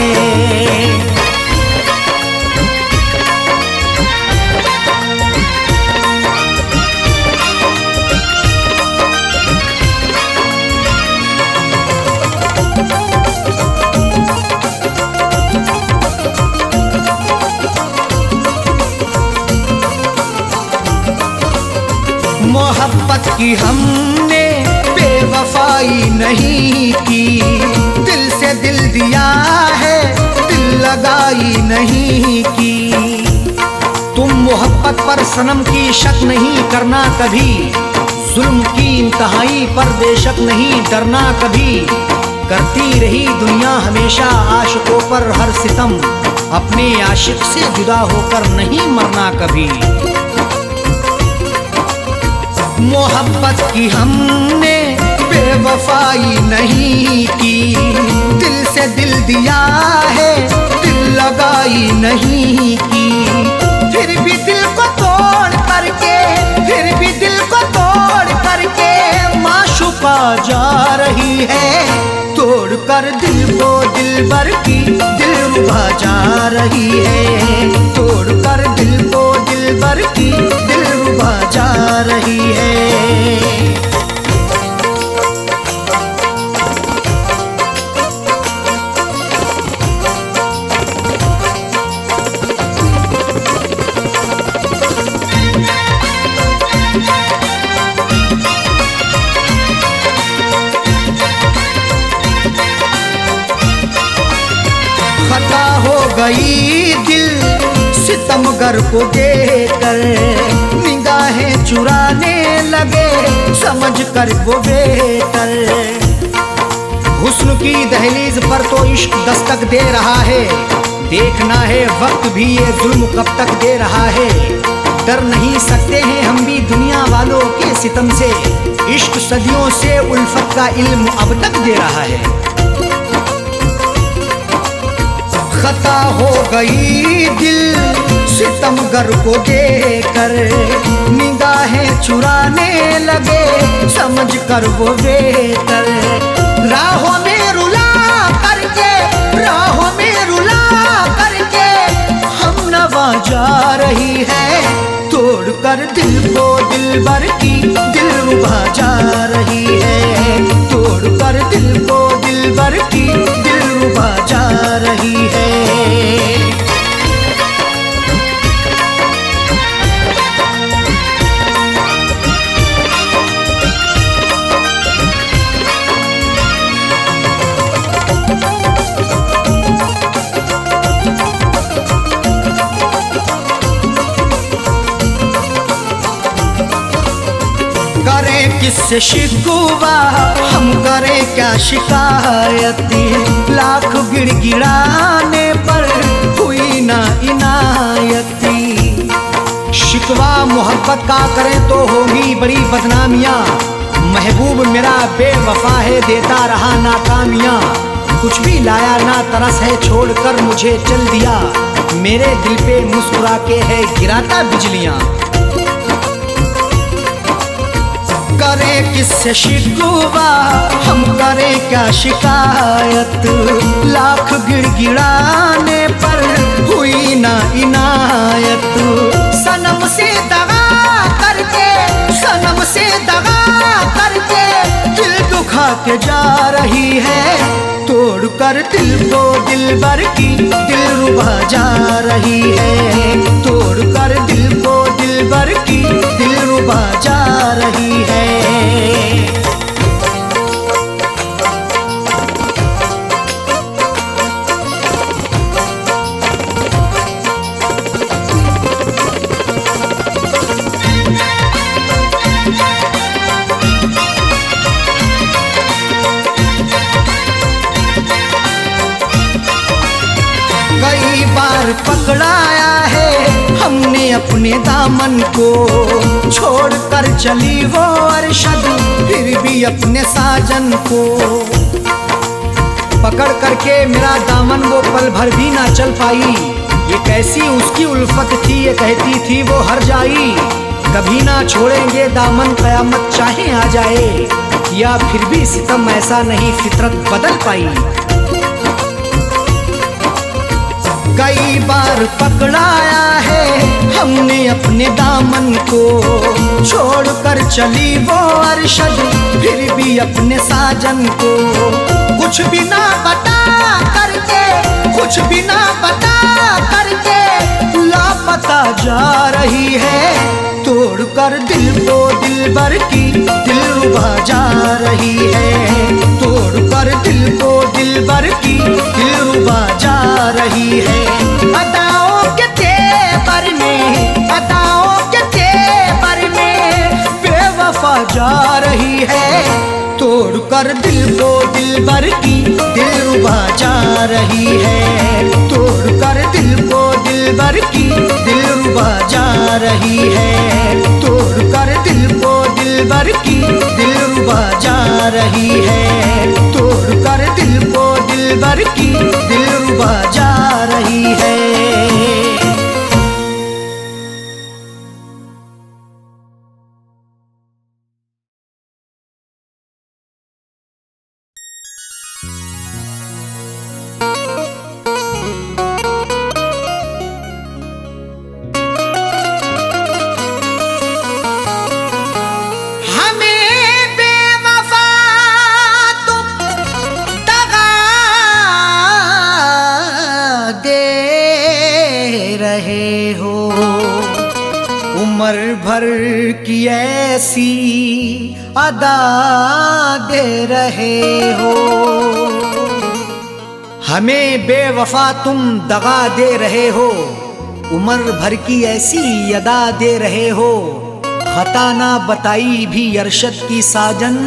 मोहब्बत की हमने बेवफाई नहीं की, दिल से दिल दिया है दिल लगाई नहीं की। तुम मोहब्बत पर सनम की शक नहीं करना कभी, जुल्म की इंतहाई पर बेशक नहीं डरना कभी। करती रही दुनिया हमेशा आशिकों पर हर सितम, अपने आशिक से जुदा होकर नहीं मरना कभी। मोहब्बत की हमने बेवफाई नहीं की, दिल से दिल दिया है, दिल लगाई नहीं की। फिर भी दिल को तोड़ करके, फिर भी दिल को तोड़ करके माशूका जा रही है। तोड़ कर दिल को दिलबर की दिलरुबा जा रही है। तोड़ कर दिल को दिलबर की दिलरुबा जा रही है। खता हो गई दिल सितमगर को देकर, निगाहें चुराने लगे समझ कर वो बेहतर। हुस्न की दहलीज पर तो इश्क दस्तक दे रहा है, देखना है वक्त भी ये जुल्म कब तक दे रहा है। डर नहीं सकते हैं हम भी दुनिया वालों के सितम से, इश्क सदियों से उल्फत का इल्म अब तक दे रहा है। खता हो गई दिल सितमगर को देकर, निगाहें चुराने लगे समझ कर वो बेहतर। राहों में रुला करके, राहों में रुला करके हम नवा जा रही है। तोड़ कर दिल को दिलबर की दिलरुबा जा रही है। तोड़ कर दिल को दिलबर की दिलरुबा जा रही है। करें किससे शिकवा हम करें क्या शिकायती, लाख गिड़गिड़ाने पर हुई ना इनायती। शिकवा मोहब्बत का करें तो होगी बड़ी बदनामियाँ, महबूब मेरा बेवफा है देता रहा नाकामियाँ। कुछ भी लाया ना तरस है छोड़कर मुझे चल दिया, मेरे दिल पे मुस्कुरा के है गिराता बिजलियाँ। करें किससे शिकवा हम करें क्या शिकायत, लाख गिड़गिड़ाने पर हुई ना इनायत। सनम से दगा करके, सनम से दगा करके दिल दुखा के जा रही है। तोड़ कर दिल को दिलबर की दिलरुबा जा रही है। तोड़ कर दिल को दिलबर की दिलरुबा जा रही है। कई बार पकड़ाया है हमने अपने दामन को, छोड़ कर चली वो अरशद फिर भी अपने साजन को। पकड़ करके मेरा दामन वो पल भर भी ना चल पाई, ये कैसी उसकी उल्फत थी ये कहती थी वो हर जाई। कभी ना छोड़ेंगे दामन कयामत चाहे आ जाए, या फिर भी सितम ऐसा नहीं फितरत बदल पाई। कई बार पकड़ाया है हमने अपने दामन को, छोड़ कर चली वो अरशद फिर भी अपने साजन को। कुछ भी ना बता करके, कुछ भी ना बता करके लापता जा रही है। तोड़ कर दिल को दिलबर की दिलरुबा जा रही है। तोड़ कर दिल को दिलबर की दिलरुबा जा रही है। अदाओं के तेवर में, अदाओं के तेवर में बेवफा जा रही है। तोड़ कर दिल को दिलबर की दिलरुबा जा रही है। तोड़ कर दिल को दिलबर की दिलरुबा जा रही है। तोड़ कर दिल को दिल की दिलरुबा जा रही है। उम्र भर की ऐसी अदा दे रहे हो, हमें बेवफा तुम दगा दे रहे हो। उम्र भर की ऐसी अदा दे रहे हो, खता ना बताई भी अरशद की साजन,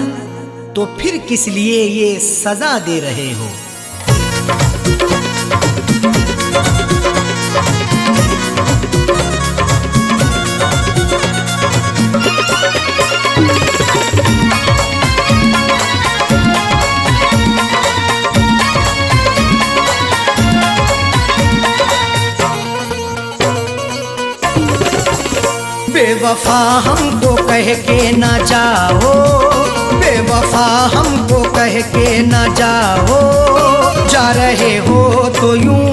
तो फिर किस लिए ये सजा दे रहे हो। बेवफा हमको कह के ना जाओ, बेवफा हमको कह के ना जाओ, जा रहे हो तो यूं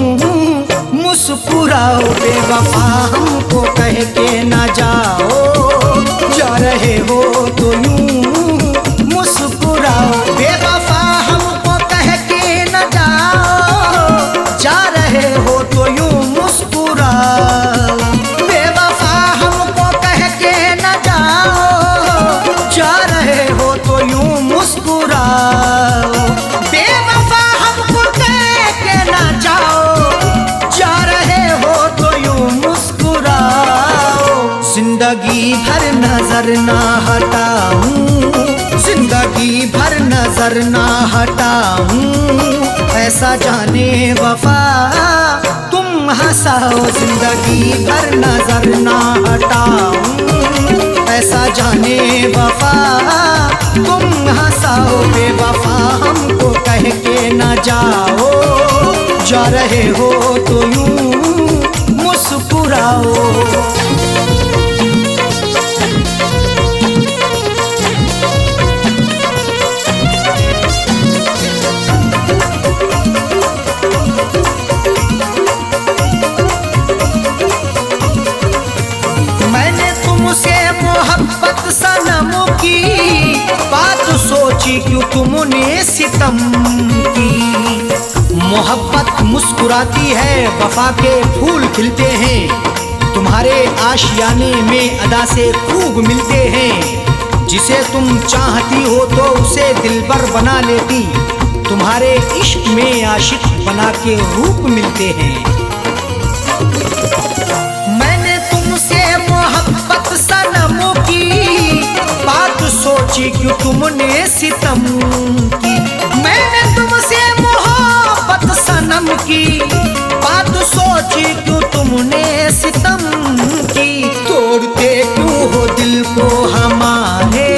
मुस्कुराओ। बेवफा हमको कह के ना जाओ, जा रहे हो तो यूं मुस्कुराओ। बेवफा हमको कह के ना जाओ, जा रहे हो तो यूं मुस्कुराओ। बेवफा हमको कह के ना जाओ, जा रहे हो तो यूं मुस्कुराओ। जिंदगी भर नजर ना हटाऊं, जिंदगी भर नजर ना हटाऊं, ऐसा जाने वफा तुम हंसाओ। जिंदगी भर नजर ना हटाऊं, ऐसा जाने वफा तुम हंसाओ। बेवफा हमको कह के ना जाओ, जा रहे हो तो यूं मुस्कुराओ। मैंने तुमसे मोहब्बत सनम की बात सोची, क्यों तुमने सितम की। मोहब्बत मुस्कुराती है, वफा के फूल खिलते हैं, तुम्हारे आशियाने में अदा से खूब मिलते हैं। जिसे तुम चाहती हो तो उसे दिलबर बना लेती, तुम्हारे इश्क में आशिक बना के रूप मिलते हैं। मैंने तुमसे मोहब्बत सनम की बात सोची, क्यों तुमने सितम की। मैंने तुमसे मोहब्बत सनम की बात सोची, क्यों तुमने सितम की। तोड़ते क्यों हो दिल को हमारे,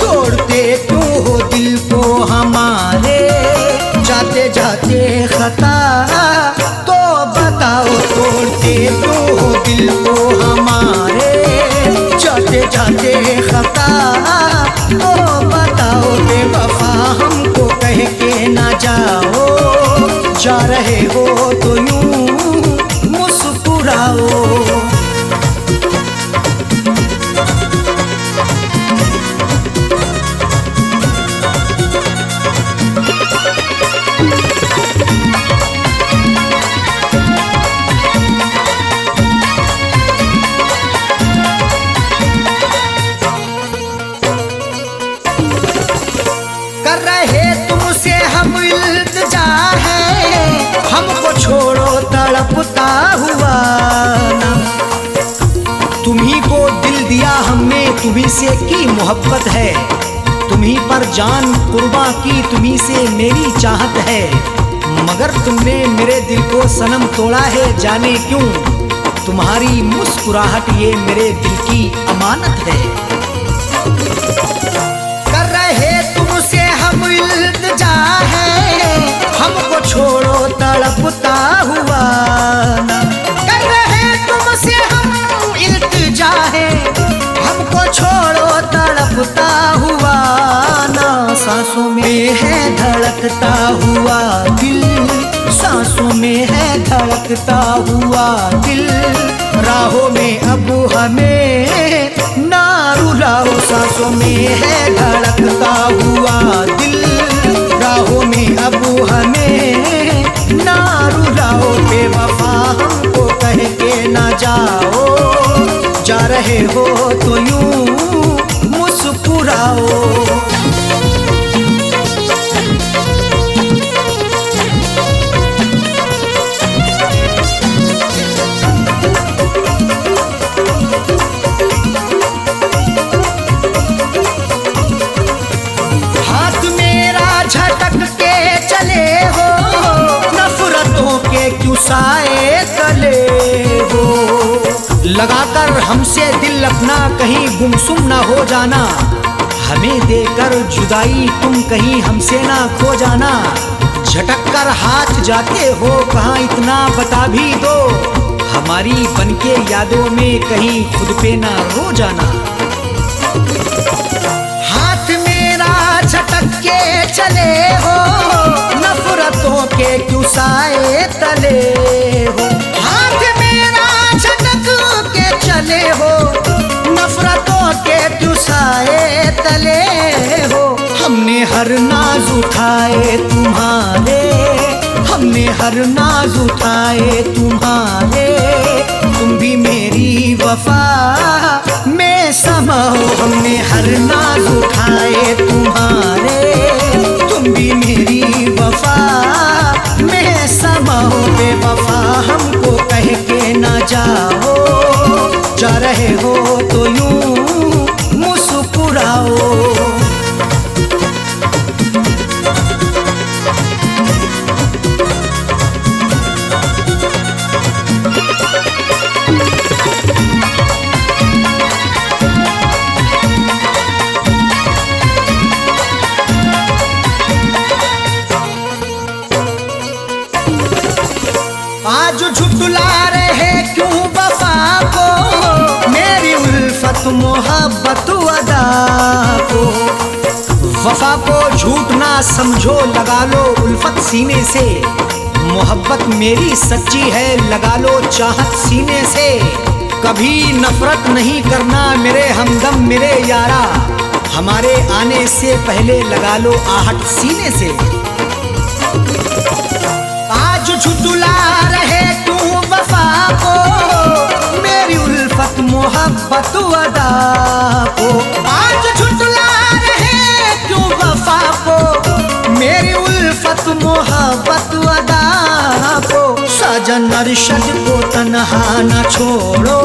तोड़ते क्यों हो दिल को हमारे, जाते जाते खता तो बताओ। तोड़ते क्यों हो दिल को हमारे, जाते जाते खता तो बताओ। बेवफा हमको कह के ना जाओ, जा रहे हो तो यूं मुस्कुराओ। कर रहे तुमसे हम इल्तिजा है, हमको छोड़ो तड़पता हुआ ना। तुम्ही को दिल दिया हमने, तुम्ही से की मोहब्बत है, तुम्ही पर जान कुर्बां की, तुम्ही से मेरी चाहत है। मगर तुमने मेरे दिल को सनम तोड़ा है, जाने क्यों। तुम्हारी मुस्कुराहट ये मेरे दिल की अमानत है। कर रहे तुमसे हम इल्तिजा है, हमको छोड़ो तड़पता हुआ ना, कर रहे तुमसे हम इल्तिजा है, हमको छोड़ो तड़पता हुआ ना। सांसों में है धड़कता हुआ दिल, सांसों में है धड़कता हुआ दिल, राहों में अब हमें ना रुलाओ। सांसों में है धड़कता हुआ दिल, राहों में अब हमें ना रुलाओ। बेवफा हमको कह के ना जाओ, जा रहे हो तो यूं मुस्कुराओ। हाथ मेरा झटक के चले हो, नफरतों के क्यों साए तले हो। लगाकर हमसे दिल अपना कहीं गुमसुम ना हो जाना, हमें देकर जुदाई तुम कहीं हमसे ना खो जाना। झटक कर हाथ जाते हो कहाँ इतना बता भी दो, हमारी बनके यादों में कहीं खुद पे ना रो जाना। हाथ मेरा झटक के चले हो, नफरतों के क्यों साए तले हो। हाथ मेरा झटक के चले हो, नफरतों के क्यों साए तले हो। हमने हर नाज उठाए तुम्हारे, हमने हर नाज उठाए तुम्हारे, तुम भी मेरी वफा में समाओ। हमने हर नाज उठाए तुम्हारे, तुम भी मेरी वफा में समाओ। बेवफा हमको कह के ना जाओ, जा रहे हो तो यूं मुस्कुराओ। आज झुटला रहे क्यों वफा को, मेरी उल्फत मोहब्बत अदा को। वफा को झूठ ना समझो, लगा लो उल्फत सीने से। मोहब्बत मेरी सच्ची है, लगा लो चाहत सीने से। कभी नफरत नहीं करना मेरे हमदम मेरे यारा, हमारे आने से पहले लगा लो आहट सीने से। आज झुटला रहे तू वफा को, मेरी उल्फत मोहब्बत अदा को। आज झुटला रहे तू वफा को, मेरी उल्फत मोहब्बत अदा को। साजन अरशद को तन्हा न छोड़ो,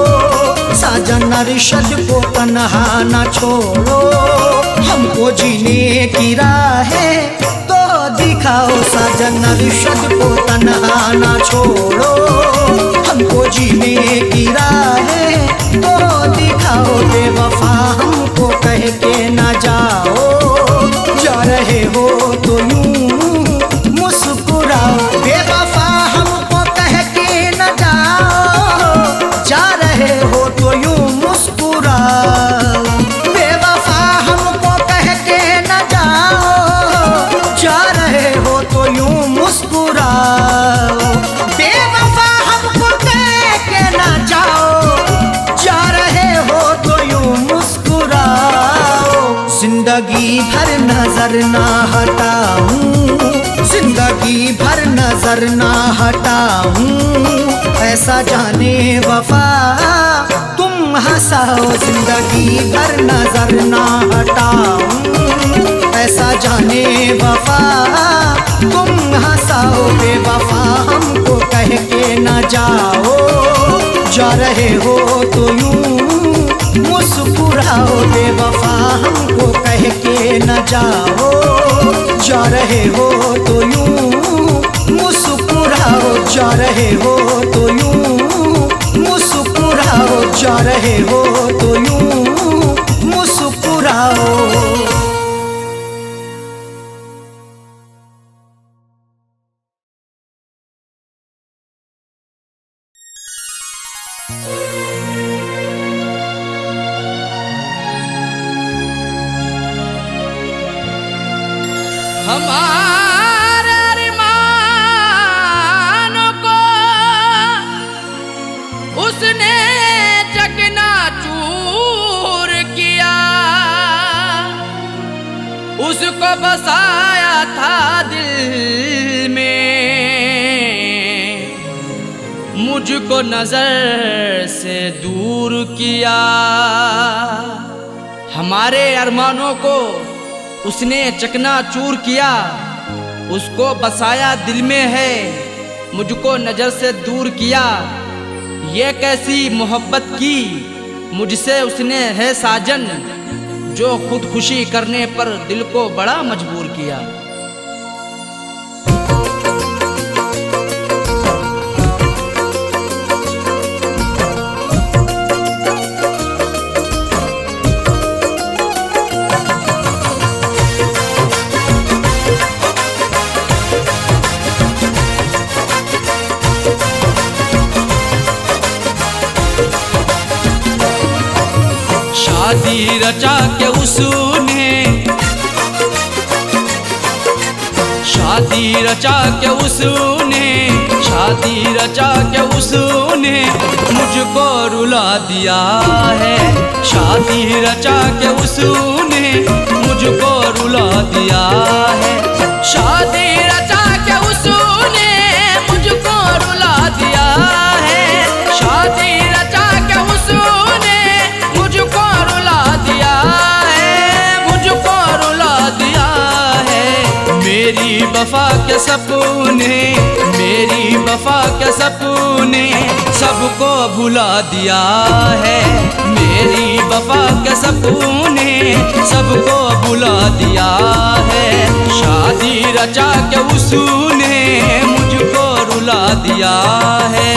साजन अरशद को तन्हा न छोड़ो। हमको जीने की राहें तो दिखाओ, साजन अरशद को तन्हा न छोड़ो। हमको जीने की राहें तो दिखाओ। बेवफा हमको कह के न जाओ, जा रहे हो तो यूं मुस्कुराओ। बेवफा हमको कह के न जाओ, जा रहे हो तो यूं मुस्कुराओ। बेवफा हमको कह के न जाओ, जा रहे हो तो यूं मुस्कुराओ। बेवफा हमको कह के न जाओ, जा रहे हो तो यूं मुस्कुराओ। जिंदगी भर नजर ना हटाऊं, जिंदगी भर नजर ना हटाऊं। ऐसा जाने वफा तुम हंसाओ, जिंदगी भर नजर ना हटाऊं। ऐसा जाने वफा तुम हंसाओ। बेवफा हमको कह के न जाओ, जा रहे हो तो यूं मुस्कुराओ। बेवफा हमको कह के न जाओ, जा रहे हो तो यूं मुस्कुराओ। जा रहे हो तो यूं मुस्कुराओ, जा रहे हो तो यूं मुस्कुराओ। उसको बसाया था दिल में, मुझको नजर से दूर किया। हमारे अरमानों को उसने चकनाचूर किया, उसको बसाया दिल में है, मुझको नजर से दूर किया। ये कैसी मोहब्बत की मुझसे उसने है साजन, जो खुदकुशी करने पर दिल को बड़ा मजबूर किया। शादी रचा के उसने, शादी रचा के उसने, शादी रचा के उसने मुझको रुला दिया है। शादी रचा के उसने मुझको रुला दिया है। शादी रचा के उसने मुझको रुला दिया है। शादी रचा के उसने मुझको रुला दिया है, मुझको रुला दिया है। मेरी वफा के सपने, मेरी वफा के सपने सबको भुला दिया है। मेरी वफा के सपने सबको भुला दिया है। शादी रचा के उसने मुझको रुला दिया है।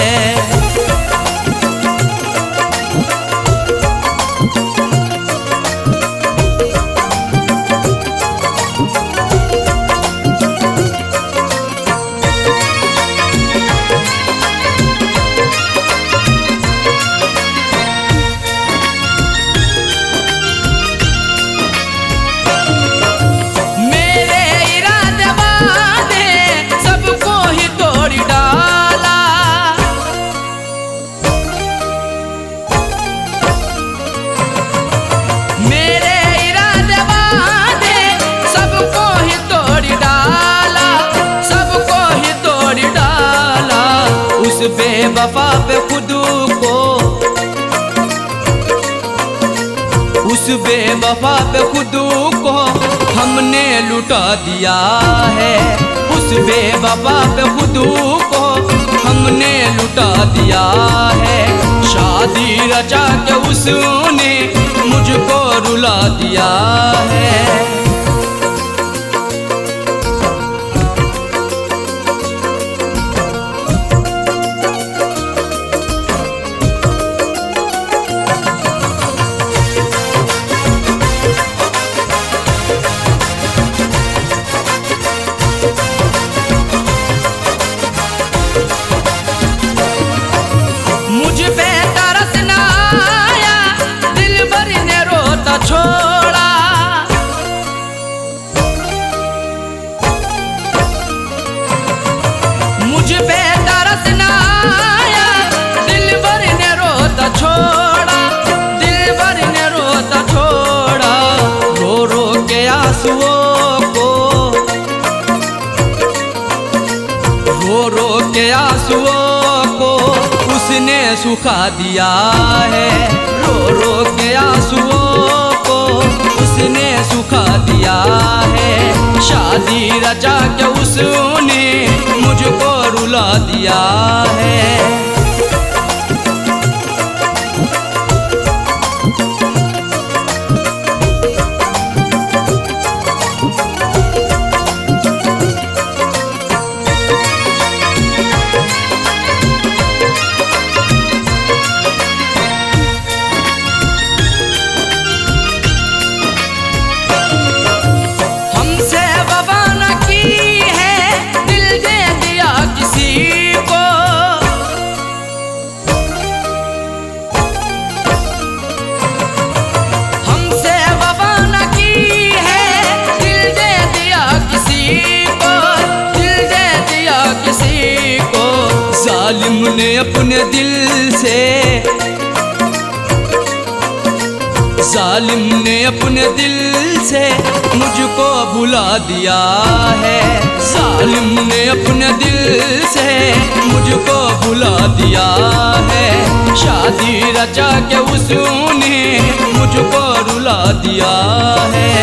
बेवफा पे खुद को, उस बेवफा पे खुद को हमने लुटा दिया है। उस बेवफा पे खुद को हमने लुटा दिया है। शादी रचा के उसने मुझको रुला दिया है। मुझ पे तरस ना आया, दिलबर ने रोता छोड़ा। मुझ पे तरस ना आया, दिलबर ने रोता छोड़ा। दिलबर ने रोता छोड़ा। रो रो के आंसुओं को, रो रो के आंसुओं को उसने सुखा दिया है। रो रो के आंसुओं को उसने सुखा दिया है। शादी रचा के उसने मुझको रुला दिया है। जालिम ने अपने दिल से मुझको भुला दिया है। जालिम ने अपने दिल से मुझको भुला दिया है। शादी रचा के उसने मुझको रुला दिया है।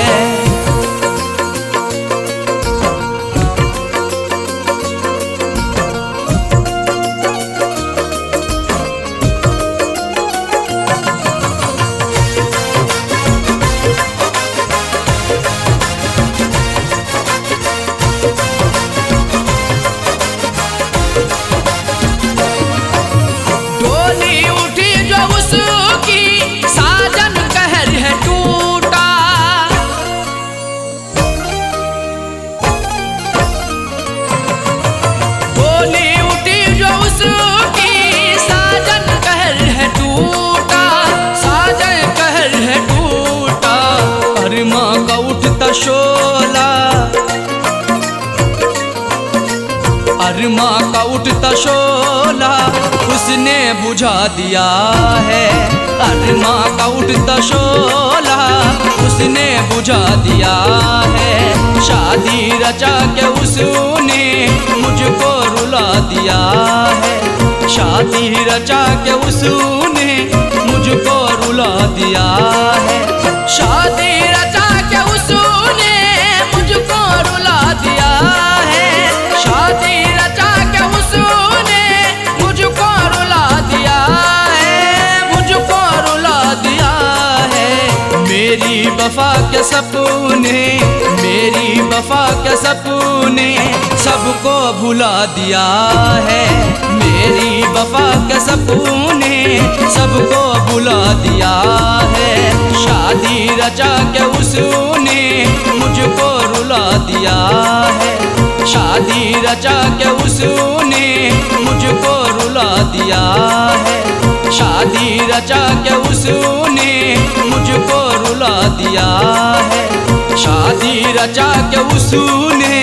शोला अरमा का उठता शोला उसने बुझा दिया है। अरमा का उठता शोला उसने बुझा दिया है। शादी रचा के उसने मुझको रुला दिया है। शादी रचा के उसने मुझको रुला दिया है। शादी रचा के उसने मुझको रुला दिया है। शादी रचा के उसने मुझको रुला दिया है। मुझको रुला दिया है। मेरी वफा के सपने मेरी वफा के सपने सबको भुला दिया है। मेरी वफा के सपने सबको भुला दिया है। शादी रचा के उसने मुझको रुला दिया है। शादी रचा के उसने मुझको रुला दिया है। शादी रचा के उसने मुझको रुला दिया है। शादी रचा के उसने